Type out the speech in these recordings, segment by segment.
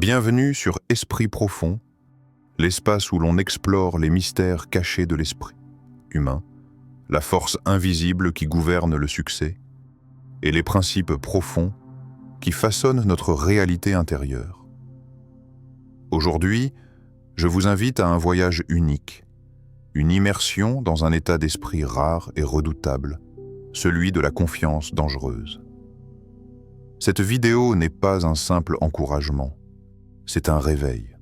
Bienvenue sur Esprit Profond, l'espace où l'on explore les mystères cachés de l'esprit humain, la force invisible qui gouverne le succès et les principes profonds qui façonnent notre réalité intérieure. Aujourd'hui, je vous invite à un voyage unique, une immersion dans un état d'esprit rare et redoutable, celui de la confiance dangereuse. Cette vidéo n'est pas un simple encouragement, c'est un réveil,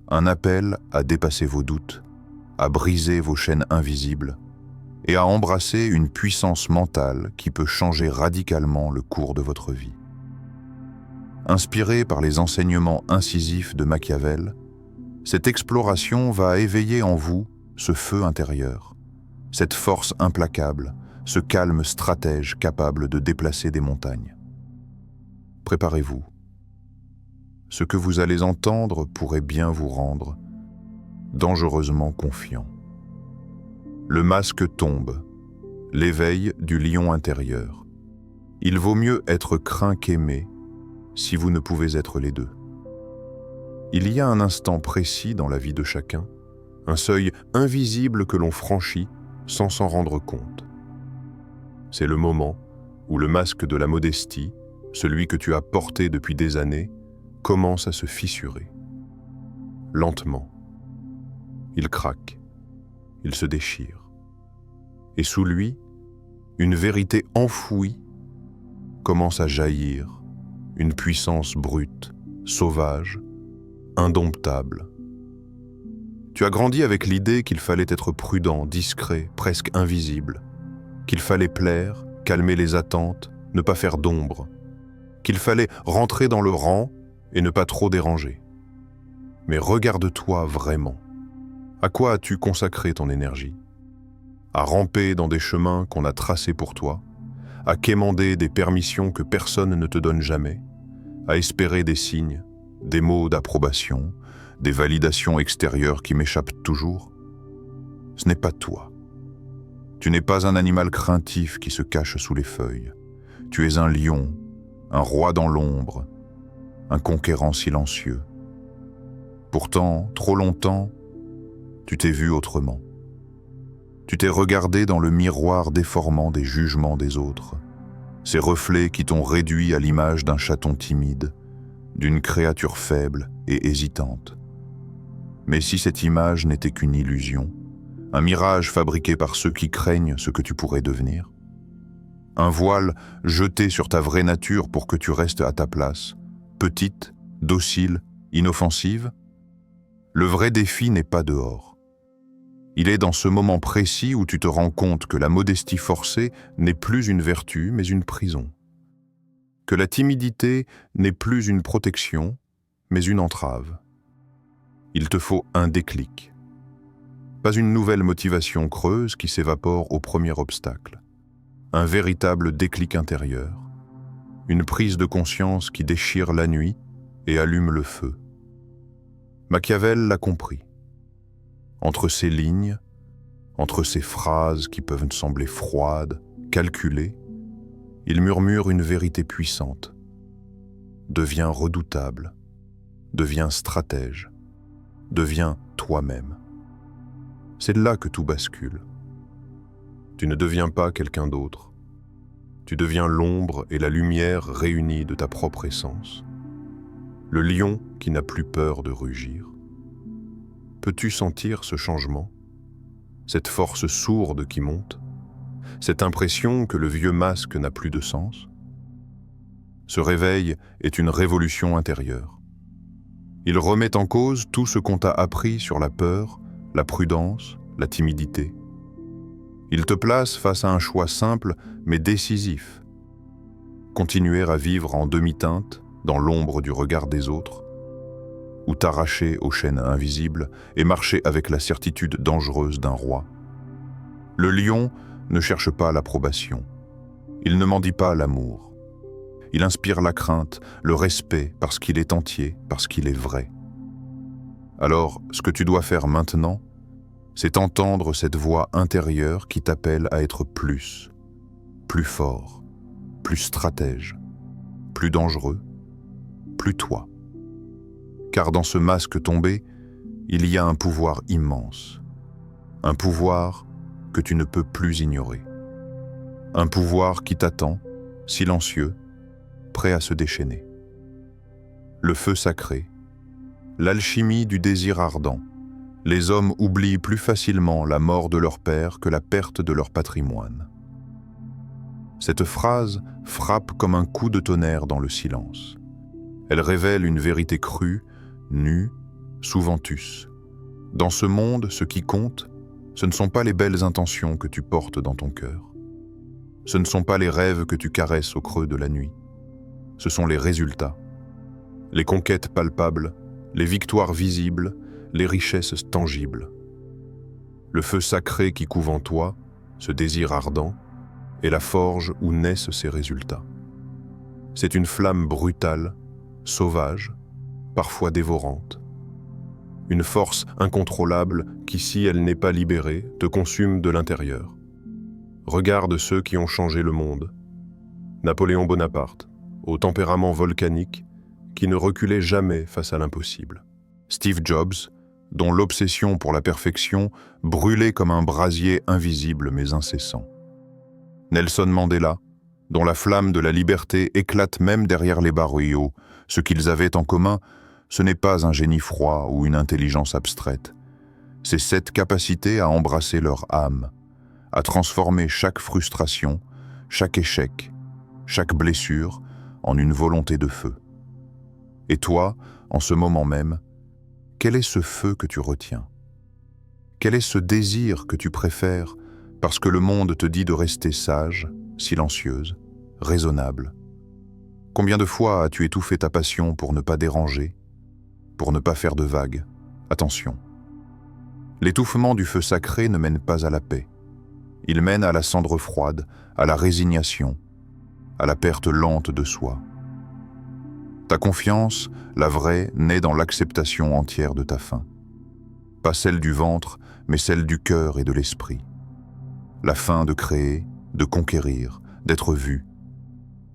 un appel à dépasser vos doutes, à briser vos chaînes invisibles et à embrasser une puissance mentale qui peut changer radicalement le cours de votre vie. Inspirée par les enseignements incisifs de Machiavel, cette exploration va éveiller en vous ce feu intérieur, cette force implacable, ce calme stratège capable de déplacer des montagnes. Préparez-vous. Ce que vous allez entendre pourrait bien vous rendre dangereusement confiant. Le masque tombe, l'éveil du lion intérieur. Il vaut mieux être craint qu'aimé si vous ne pouvez être les deux. Il y a un instant précis dans la vie de chacun, un seuil invisible que l'on franchit sans s'en rendre compte. C'est le moment où le masque de la modestie, celui que tu as porté depuis des années, commence à se fissurer. Lentement, il craque, il se déchire. Et sous lui, une vérité enfouie commence à jaillir, une puissance brute, sauvage, indomptable. Tu as grandi avec l'idée qu'il fallait être prudent, discret, presque invisible, qu'il fallait plaire, calmer les attentes, ne pas faire d'ombre, qu'il fallait rentrer dans le rang et ne pas trop déranger. Mais regarde-toi vraiment. À quoi as-tu consacré ton énergie? À ramper dans des chemins qu'on a tracés pour toi, à quémander des permissions que personne ne te donne jamais, à espérer des signes, des mots d'approbation, des validations extérieures qui m'échappent toujours? Ce n'est pas toi. Tu n'es pas un animal craintif qui se cache sous les feuilles. Tu es un lion, un roi dans l'ombre, un conquérant silencieux. Pourtant, trop longtemps, tu t'es vu autrement. Tu t'es regardé dans le miroir déformant des jugements des autres, ces reflets qui t'ont réduit à l'image d'un chaton timide, d'une créature faible et hésitante. Mais si cette image n'était qu'une illusion, un mirage fabriqué par ceux qui craignent ce que tu pourrais devenir, un voile jeté sur ta vraie nature pour que tu restes à ta place, petite, docile, inoffensive, le vrai défi n'est pas dehors. Il est dans ce moment précis où tu te rends compte que la modestie forcée n'est plus une vertu, mais une prison. Que la timidité n'est plus une protection, mais une entrave. Il te faut un déclic. Pas une nouvelle motivation creuse qui s'évapore au premier obstacle. Un véritable déclic intérieur. Une prise de conscience qui déchire la nuit et allume le feu. Machiavel l'a compris. Entre ces lignes, entre ces phrases qui peuvent sembler froides, calculées, il murmure une vérité puissante. Deviens redoutable, deviens stratège, deviens toi-même. C'est là que tout bascule. Tu ne deviens pas quelqu'un d'autre. Tu deviens l'ombre et la lumière réunies de ta propre essence. Le lion qui n'a plus peur de rugir. Peux-tu sentir ce changement? Cette force sourde qui monte? Cette impression que le vieux masque n'a plus de sens? Ce réveil est une révolution intérieure. Il remet en cause tout ce qu'on t'a appris sur la peur, la prudence, la timidité. Il te place face à un choix simple mais décisif. Continuer à vivre en demi-teinte, dans l'ombre du regard des autres, ou t'arracher aux chaînes invisibles et marcher avec la certitude dangereuse d'un roi. Le lion ne cherche pas l'approbation. Il ne mendie pas l'amour. Il inspire la crainte, le respect parce qu'il est entier, parce qu'il est vrai. Alors, ce que tu dois faire maintenant, c'est entendre cette voix intérieure qui t'appelle à être plus fort, plus stratège, plus dangereux, plus toi. car dans ce masque tombé, il y a un pouvoir immense. Un pouvoir que tu ne peux plus ignorer. Un pouvoir qui t'attend, silencieux, prêt à se déchaîner. Le feu sacré, l'alchimie du désir ardent. Les hommes oublient plus facilement la mort de leur père que la perte de leur patrimoine. Cette phrase frappe comme un coup de tonnerre dans le silence. Elle révèle une vérité crue, nue, sous ventus. Dans ce monde, ce qui compte, ce ne sont pas les belles intentions que tu portes dans ton cœur. Ce ne sont pas les rêves que tu caresses au creux de la nuit. Ce sont les résultats. Les conquêtes palpables, les victoires visibles, les richesses tangibles. Le feu sacré qui couve en toi, ce désir ardent, est la forge où naissent ces résultats. C'est une flamme brutale, sauvage, parfois dévorante. Une force incontrôlable qui, si elle n'est pas libérée, te consume de l'intérieur. Regarde ceux qui ont changé le monde. Napoléon Bonaparte, au tempérament volcanique, qui ne reculait jamais face à l'impossible. Steve Jobs, dont l'obsession pour la perfection brûlait comme un brasier invisible mais incessant. Nelson Mandela, dont la flamme de la liberté éclate même derrière les barrios. Ce qu'ils avaient en commun, ce n'est pas un génie froid ou une intelligence abstraite. C'est cette capacité à embrasser leur âme, à transformer chaque frustration, chaque échec, chaque blessure en une volonté de feu. Et toi, en ce moment même, quel est ce feu que tu retiens? Quel est ce désir que tu préfères parce que le monde te dit de rester sage, silencieuse, raisonnable? Combien de fois as-tu étouffé ta passion pour ne pas déranger, pour ne pas faire de vagues? Attention. L'étouffement du feu sacré ne mène pas à la paix. Il mène à la cendre froide, à la résignation, à la perte lente de soi. Ta confiance, la vraie, naît dans l'acceptation entière de ta faim. Pas celle du ventre, mais celle du cœur et de l'esprit. La faim de créer, de conquérir, d'être vu.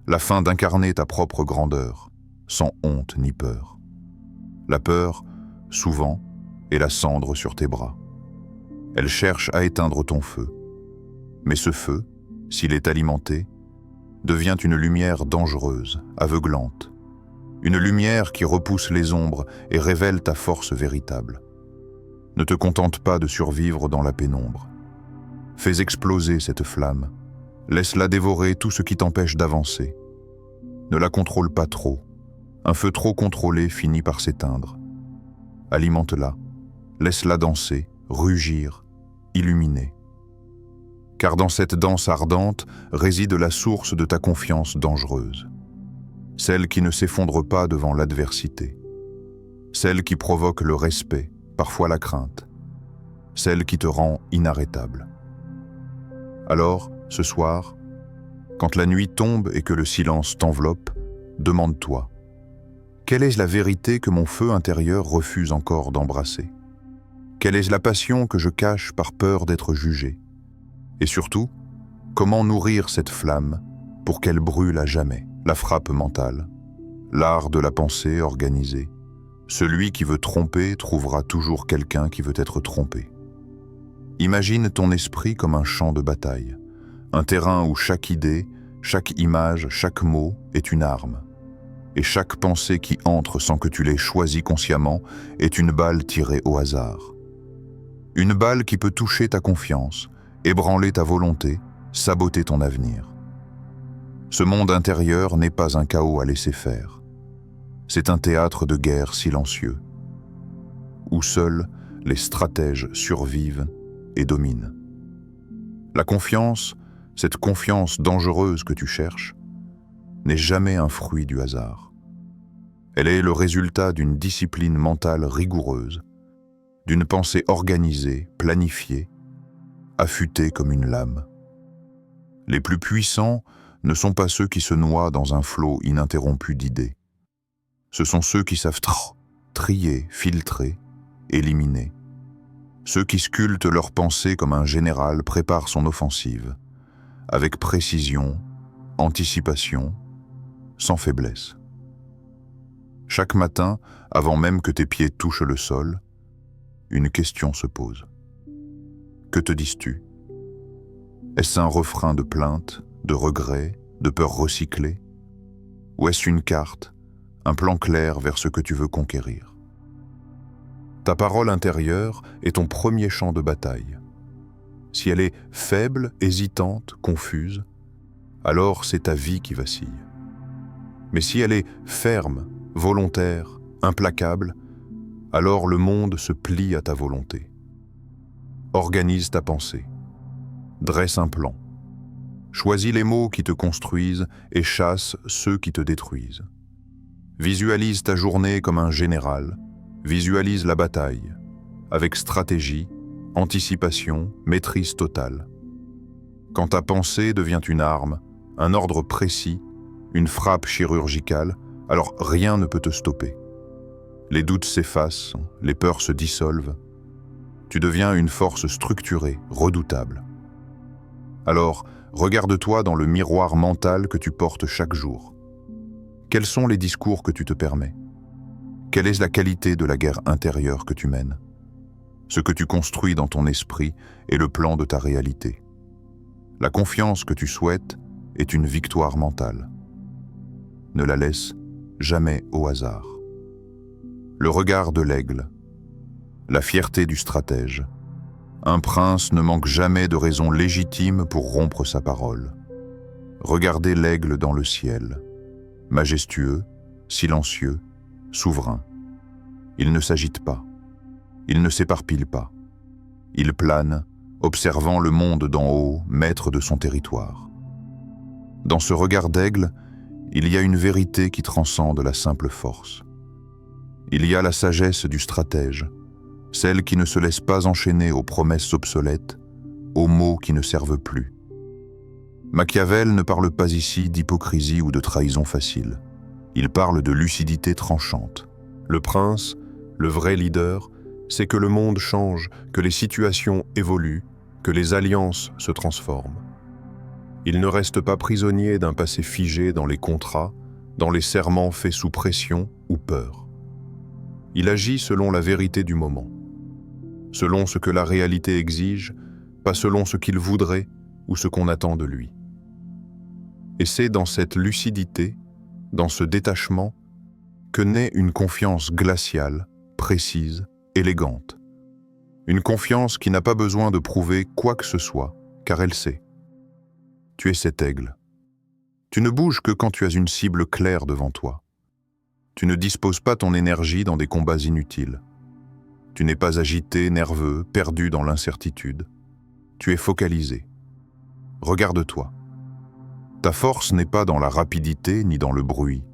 La faim d'incarner ta propre grandeur, sans honte ni peur. La peur, souvent, est la cendre sur tes bras. Elle cherche à éteindre ton feu. Mais ce feu, s'il est alimenté, devient une lumière dangereuse, aveuglante. Une lumière qui repousse les ombres et révèle ta force véritable. Ne te contente pas de survivre dans la pénombre. Fais exploser cette flamme. Laisse-la dévorer tout ce qui t'empêche d'avancer. Ne la contrôle pas trop. Un feu trop contrôlé finit par s'éteindre. Alimente-la. Laisse-la danser, rugir, illuminer. Car dans cette danse ardente réside la source de ta confiance dangereuse. Celle qui ne s'effondre pas devant l'adversité. Celle qui provoque le respect, parfois la crainte. Celle qui te rend inarrêtable. Alors, ce soir, quand la nuit tombe et que le silence t'enveloppe, demande-toi, quelle est la vérité que mon feu intérieur refuse encore d'embrasser? Quelle est la passion que je cache par peur d'être jugé? Et surtout, comment nourrir cette flamme pour qu'elle brûle à jamais? La frappe mentale, l'art de la pensée organisée. Celui qui veut tromper trouvera toujours quelqu'un qui veut être trompé. Imagine ton esprit comme un champ de bataille, un terrain où chaque idée, chaque image, chaque mot est une arme. Et chaque pensée qui entre sans que tu l'aies choisie consciemment est une balle tirée au hasard. Une balle qui peut toucher ta confiance, ébranler ta volonté, saboter ton avenir. Ce monde intérieur n'est pas un chaos à laisser faire. C'est un théâtre de guerre silencieux, où seuls les stratèges survivent et dominent. La confiance, cette confiance dangereuse que tu cherches, n'est jamais un fruit du hasard. Elle est le résultat d'une discipline mentale rigoureuse, d'une pensée organisée, planifiée, affûtée comme une lame. Les plus puissants ne sont pas ceux qui se noient dans un flot ininterrompu d'idées. Ce sont ceux qui savent trier, filtrer, éliminer. Ceux qui sculptent leurs pensées comme un général prépare son offensive, avec précision, anticipation, sans faiblesse. Chaque matin, avant même que tes pieds touchent le sol, une question se pose. Que te dis-tu? Est-ce un refrain de plainte, de regret, de peur recyclée? Ou est-ce une carte, un plan clair vers ce que tu veux conquérir? Ta parole intérieure est ton premier champ de bataille. Si elle est faible, hésitante, confuse, alors c'est ta vie qui vacille. Mais si elle est ferme, volontaire, implacable, alors le monde se plie à ta volonté. Organise ta pensée. Dresse un plan. Choisis les mots qui te construisent et chasse ceux qui te détruisent. Visualise ta journée comme un général. Visualise la bataille, avec stratégie, anticipation, maîtrise totale. Quand ta pensée devient une arme, un ordre précis, une frappe chirurgicale, alors rien ne peut te stopper. Les doutes s'effacent, les peurs se dissolvent. Tu deviens une force structurée, redoutable. Alors, regarde-toi dans le miroir mental que tu portes chaque jour. Quels sont les discours que tu te permets? Quelle est la qualité de la guerre intérieure que tu mènes? Ce que tu construis dans ton esprit est le plan de ta réalité. La confiance que tu souhaites est une victoire mentale. Ne la laisse jamais au hasard. Le regard de l'aigle, la fierté du stratège. Un prince ne manque jamais de raisons légitimes pour rompre sa parole. Regardez l'aigle dans le ciel, majestueux, silencieux, souverain. Il ne s'agite pas, il ne s'éparpille pas. Il plane, observant le monde d'en haut, maître de son territoire. Dans ce regard d'aigle, il y a une vérité qui transcende la simple force. Il y a la sagesse du stratège, celle qui ne se laisse pas enchaîner aux promesses obsolètes, aux mots qui ne servent plus. Machiavel ne parle pas ici d'hypocrisie ou de trahison facile. Il parle de lucidité tranchante. Le prince, le vrai leader, c'est que le monde change, que les situations évoluent, que les alliances se transforment. Il ne reste pas prisonnier d'un passé figé dans les contrats, dans les serments faits sous pression ou peur. Il agit selon la vérité du moment, selon ce que la réalité exige, pas selon ce qu'il voudrait ou ce qu'on attend de lui. Et c'est dans cette lucidité, dans ce détachement, que naît une confiance glaciale, précise, élégante. Une confiance qui n'a pas besoin de prouver quoi que ce soit, car elle sait. Tu es cet aigle. Tu ne bouges que quand tu as une cible claire devant toi. Tu ne disposes pas ton énergie dans des combats inutiles. Tu n'es pas agité, nerveux, perdu dans l'incertitude. Tu es focalisé. Regarde-toi. Ta force n'est pas dans la rapidité ni dans le bruit.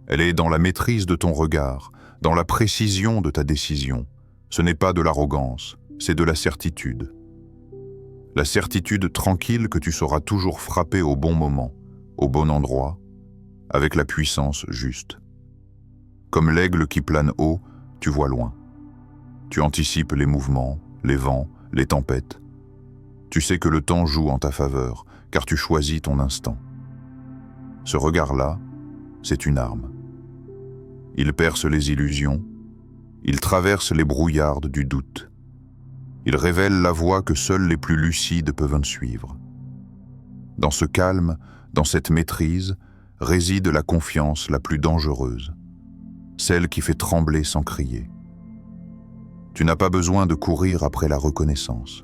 Elle est dans la maîtrise de ton regard, dans la précision de ta décision. Ce n'est pas de l'arrogance, c'est de la certitude. La certitude tranquille que tu sauras toujours frapper au bon moment, au bon endroit, avec la puissance juste. Comme l'aigle qui plane haut, tu vois loin. Tu anticipes les mouvements, les vents, les tempêtes. Tu sais que le temps joue en ta faveur, car tu choisis ton instant. Ce regard-là, c'est une arme. Il perce les illusions, il traverse les brouillardes du doute. Il révèle la voie que seuls les plus lucides peuvent suivre. Dans ce calme, dans cette maîtrise, réside la confiance la plus dangereuse, celle qui fait trembler sans crier. Tu n'as pas besoin de courir après la reconnaissance.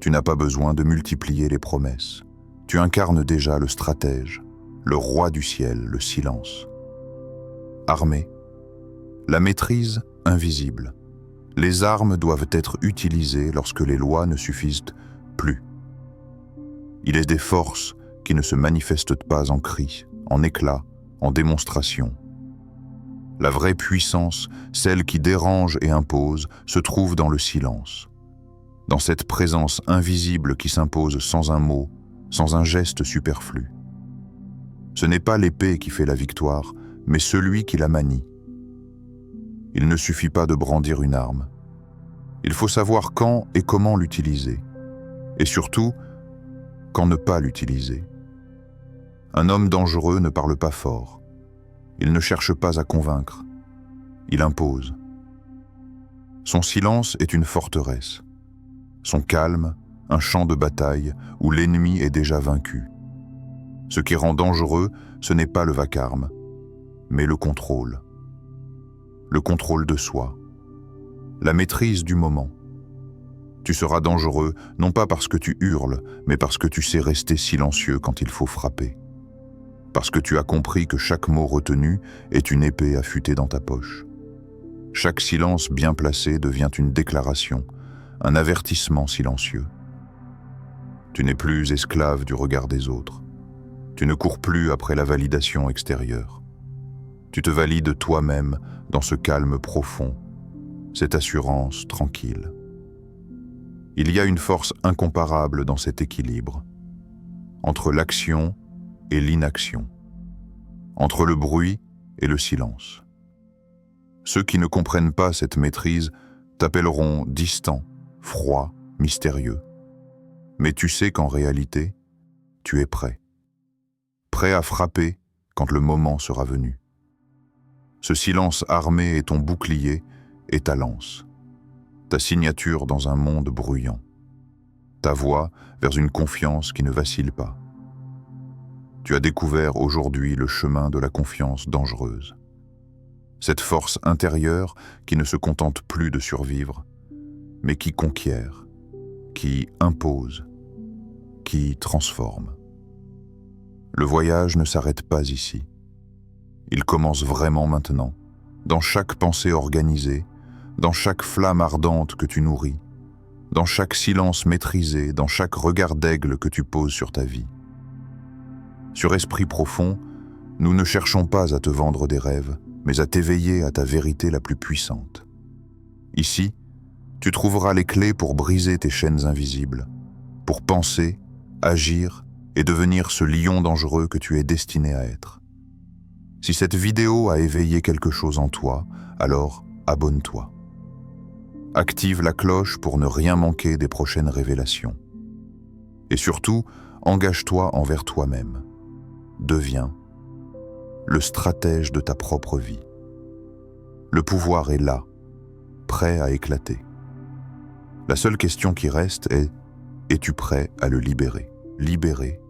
Tu n'as pas besoin de multiplier les promesses. Tu incarnes déjà le stratège, le roi du ciel, le silence. Armé, la maîtrise invisible. Les armes doivent être utilisées lorsque les lois ne suffisent plus. Il est des forces qui ne se manifestent pas en cris, en éclats, en démonstration. La vraie puissance, celle qui dérange et impose, se trouve dans le silence, dans cette présence invisible qui s'impose sans un mot, sans un geste superflu. Ce n'est pas l'épée qui fait la victoire, mais celui qui la manie. Il ne suffit pas de brandir une arme. Il faut savoir quand et comment l'utiliser. Et surtout, quand ne pas l'utiliser. Un homme dangereux ne parle pas fort. Il ne cherche pas à convaincre, il impose. Son silence est une forteresse, son calme, un champ de bataille où l'ennemi est déjà vaincu. Ce qui rend dangereux, ce n'est pas le vacarme, mais le contrôle. Le contrôle de soi, la maîtrise du moment. Tu seras dangereux, non pas parce que tu hurles, mais parce que tu sais rester silencieux quand il faut frapper. Parce que tu as compris que chaque mot retenu est une épée affûtée dans ta poche. Chaque silence bien placé devient une déclaration, un avertissement silencieux. Tu n'es plus esclave du regard des autres. Tu ne cours plus après la validation extérieure. Tu te valides toi-même dans ce calme profond, cette assurance tranquille. Il y a une force incomparable dans cet équilibre, entre l'action et l'inaction, entre le bruit et le silence. Ceux qui ne comprennent pas cette maîtrise t'appelleront distant, froid, mystérieux. Mais tu sais qu'en réalité, tu es prêt. Prêt à frapper quand le moment sera venu. Ce silence armé est ton bouclier et ta lance, ta signature dans un monde bruyant, ta voie vers une confiance qui ne vacille pas. Tu as découvert aujourd'hui le chemin de la confiance dangereuse. Cette force intérieure qui ne se contente plus de survivre, mais qui conquiert, qui impose, qui transforme. Le voyage ne s'arrête pas ici. Il commence vraiment maintenant, dans chaque pensée organisée, dans chaque flamme ardente que tu nourris, dans chaque silence maîtrisé, dans chaque regard d'aigle que tu poses sur ta vie. Sur Esprit Profond, nous ne cherchons pas à te vendre des rêves, mais à t'éveiller à ta vérité la plus puissante. Ici, tu trouveras les clés pour briser tes chaînes invisibles, pour penser, agir et devenir ce lion dangereux que tu es destiné à être. Si cette vidéo a éveillé quelque chose en toi, alors abonne-toi. Active la cloche pour ne rien manquer des prochaines révélations. Et surtout, engage-toi envers toi-même. Deviens le stratège de ta propre vie. Le pouvoir est là, prêt à éclater. La seule question qui reste est: es-tu prêt à le libérer? Libérer